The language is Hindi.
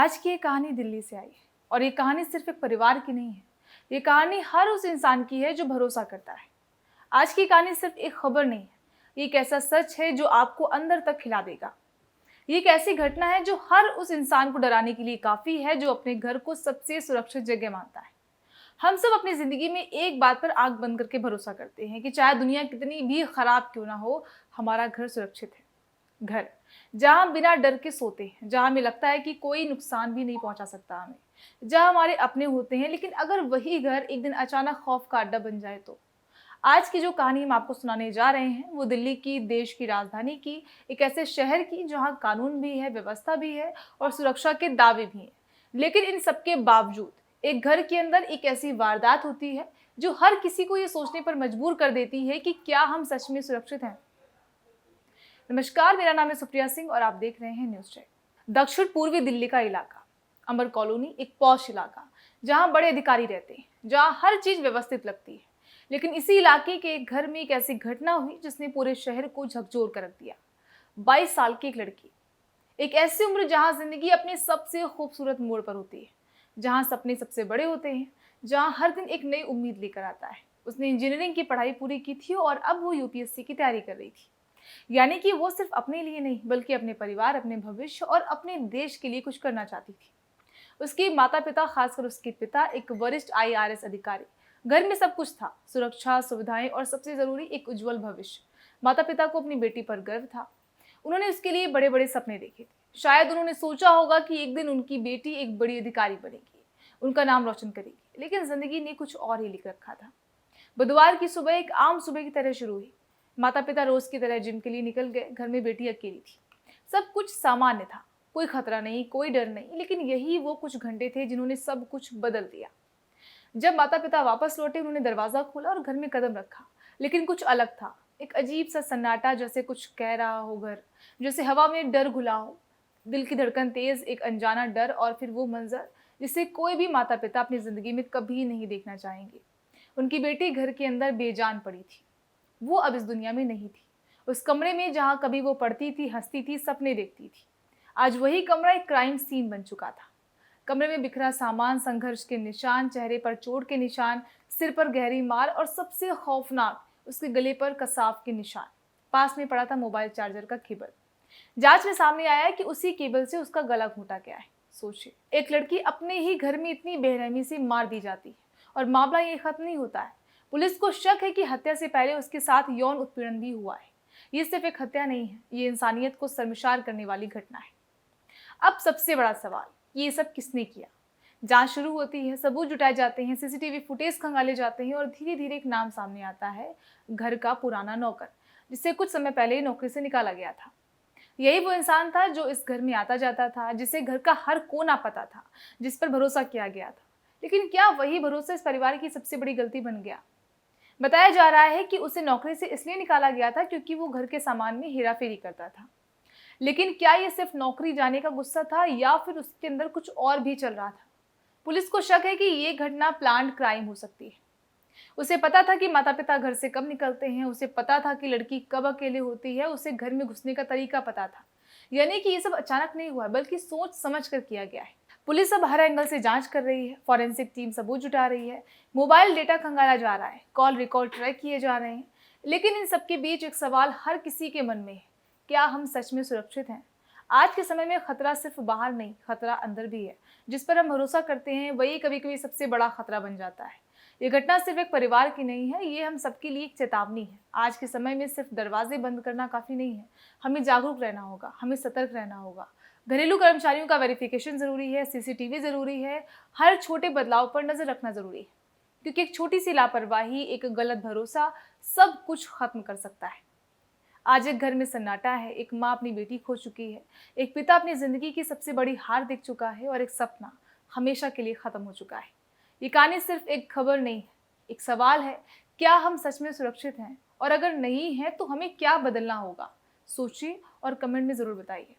आज की ये कहानी दिल्ली से आई है और ये कहानी सिर्फ एक परिवार की नहीं है। ये कहानी हर उस इंसान की है जो भरोसा करता है। आज की कहानी सिर्फ एक खबर नहीं है, ये एक ऐसा सच है जो आपको अंदर तक खिला देगा। ये एक ऐसी घटना है जो हर उस इंसान को डराने के लिए काफी है जो अपने घर को सबसे सुरक्षित जगह मानता है। हम सब अपनी जिंदगी में एक बात पर आंख बंद करके भरोसा करते हैं कि चाहे दुनिया कितनी भी खराब क्यों ना हो, हमारा घर सुरक्षित है। घर जहां हम बिना डर के सोते हैं, जहां हमें लगता है कि कोई नुकसान भी नहीं पहुंचा सकता हमें, जहां हमारे अपने होते हैं। लेकिन अगर वही घर एक दिन अचानक खौफ का अड्डा बन जाए तो आज की जो कहानी हम आपको सुनाने जा रहे हैं वो दिल्ली की, देश की राजधानी की, एक ऐसे शहर की जहां कानून भी है, व्यवस्था भी है और सुरक्षा के दावे भी हैं। लेकिन इन सबके बावजूद एक घर के अंदर एक ऐसी वारदात होती है जो हर किसी को ये सोचने पर मजबूर कर देती है कि क्या हम सच में सुरक्षित हैं। नमस्कार, मेरा नाम है सुप्रिया सिंह और आप देख रहे हैं न्यूज़ चेक। दक्षिण पूर्वी दिल्ली का इलाका अमर कॉलोनी एक पॉश इलाका जहां बड़े अधिकारी रहते हैं, जहां हर चीज व्यवस्थित लगती है। लेकिन इसी इलाके के एक घर में एक ऐसी घटना हुई जिसने पूरे शहर को झकझोर कर रख दिया। 22 साल की एक लड़की, एक ऐसी उम्र जहां जिंदगी अपने सबसे खूबसूरत मोड़ पर होती है, जहां सपने सबसे बड़े होते हैं, जहां हर दिन एक नई उम्मीद लेकर आता है। उसने इंजीनियरिंग की पढ़ाई पूरी की थी और अब वो यूपीएससी की तैयारी कर रही थी। यानी कि वो सिर्फ अपने लिए नहीं बल्कि अपने परिवार, अपने भविष्य और अपने देश के लिए कुछ करना चाहती थी। उसके माता पिता, खासकर उसके पिता एक वरिष्ठ आईआरएस अधिकारी। घर में सब कुछ था, सुरक्षा, सुविधाएं और सबसे जरूरी एक उज्जवल भविष्य। माता पिता को अपनी बेटी पर गर्व था। उन्होंने उसके लिए बड़े बड़े सपने देखे थे। शायद उन्होंने सोचा होगा कि एक दिन उनकी बेटी एक बड़ी अधिकारी बनेगी, उनका नाम रोशन करेगी। लेकिन जिंदगी ने कुछ और ही लिख रखा था। बुधवार की सुबह एक आम सुबह की तरह शुरू हुई। माता पिता रोज की तरह जिम के लिए निकल गए। घर में बेटी अकेली थी। सब कुछ सामान्य था, कोई खतरा नहीं, कोई डर नहीं। लेकिन यही वो कुछ घंटे थे जिन्होंने सब कुछ बदल दिया। जब माता पिता वापस लौटे, उन्होंने दरवाजा खोला और घर में कदम रखा। लेकिन कुछ अलग था। एक अजीब सा सन्नाटा, जैसे कुछ कह रहा हो घर, जैसे हवा में डर घुला हो। दिल की धड़कन तेज, एक अनजाना डर और फिर वो मंजर जिसे कोई भी माता पिता अपनी जिंदगी में कभी नहीं देखना चाहेंगे। उनकी बेटी घर के अंदर बेजान पड़ी थी। वो अब इस दुनिया में नहीं थी। उस कमरे में जहां कभी वो पढ़ती थी, हंसती थी, सपने देखती थी, आज वही कमरा एक क्राइम सीन बन चुका था। कमरे में बिखरा सामान, संघर्ष के निशान, चेहरे पर चोट के निशान, सिर पर गहरी मार और सबसे खौफनाक, उसके गले पर कसाव के निशान। पास में पड़ा था मोबाइल चार्जर का केबल। जांच में सामने आया कि उसी केबल से उसका गला घोंटा गया है। सोचिए, एक लड़की अपने ही घर में इतनी बेरहमी से मार दी जाती है और मामला ये खत्म नहीं होता है। पुलिस को शक है कि हत्या से पहले उसके साथ यौन उत्पीड़न भी हुआ है। ये सिर्फ एक हत्या नहीं है, ये इंसानियत को शर्मसार करने वाली घटना है। अब सबसे बड़ा सवाल, ये सब किसने किया? जांच शुरू होती है, सबूत जुटाए जाते हैं, सीसीटीवी फुटेज खंगाले जाते हैं और धीरे धीरे एक नाम सामने आता है, घर का पुराना नौकर, जिसे कुछ समय पहले ही नौकरी से निकाला गया था। यही वो इंसान था जो इस घर में आता जाता था, जिसे घर का हर कोना पता था, जिस पर भरोसा किया गया था। लेकिन क्या वही भरोसा इस परिवार की सबसे बड़ी गलती बन गया? बताया जा रहा है कि उसे नौकरी से इसलिए निकाला गया था क्योंकि वो घर के सामान में हेराफेरी करता था। लेकिन क्या ये सिर्फ नौकरी जाने का गुस्सा था या फिर उसके अंदर कुछ और भी चल रहा था? पुलिस को शक है कि ये घटना प्लान्ड क्राइम हो सकती है। उसे पता था कि माता पिता घर से कब निकलते हैं, उसे पता था कि लड़की कब अकेले होती है, उसे घर में घुसने का तरीका पता था। यानी कि ये सब अचानक नहीं हुआ बल्कि सोच समझ कर किया गया है। पुलिस अब हर एंगल से जांच कर रही है, फॉरेंसिक टीम सबूत जुटा रही है, मोबाइल डेटा खंगाला जा रहा है, कॉल रिकॉर्ड ट्रैक किए जा रहे हैं। लेकिन इन सबके बीच एक सवाल हर किसी के मन में है, क्या हम सच में सुरक्षित हैं? आज के समय में खतरा सिर्फ बाहर नहीं, खतरा अंदर भी है। जिस पर हम भरोसा करते हैं वही कभी कभी सबसे बड़ा खतरा बन जाता है। ये घटना सिर्फ एक परिवार की नहीं है, ये हम सबके लिए एक चेतावनी है। आज के समय में सिर्फ दरवाजे बंद करना काफी नहीं है, हमें जागरूक रहना होगा, हमें सतर्क रहना होगा। घरेलू कर्मचारियों का वेरिफिकेशन जरूरी है, सीसीटीवी जरूरी है, हर छोटे बदलाव पर नजर रखना जरूरी है, क्योंकि एक छोटी सी लापरवाही, एक गलत भरोसा सब कुछ खत्म कर सकता है। आज एक घर में सन्नाटा है, एक माँ अपनी बेटी खो चुकी है, एक पिता अपनी जिंदगी की सबसे बड़ी हार देख चुका है और एक सपना हमेशा के लिए खत्म हो चुका है। ये कहानी सिर्फ एक खबर नहीं है, एक सवाल है, क्या हम सच में सुरक्षित हैं? और अगर नहीं है तो हमें क्या बदलना होगा? सोचिए और कमेंट में जरूर बताइए।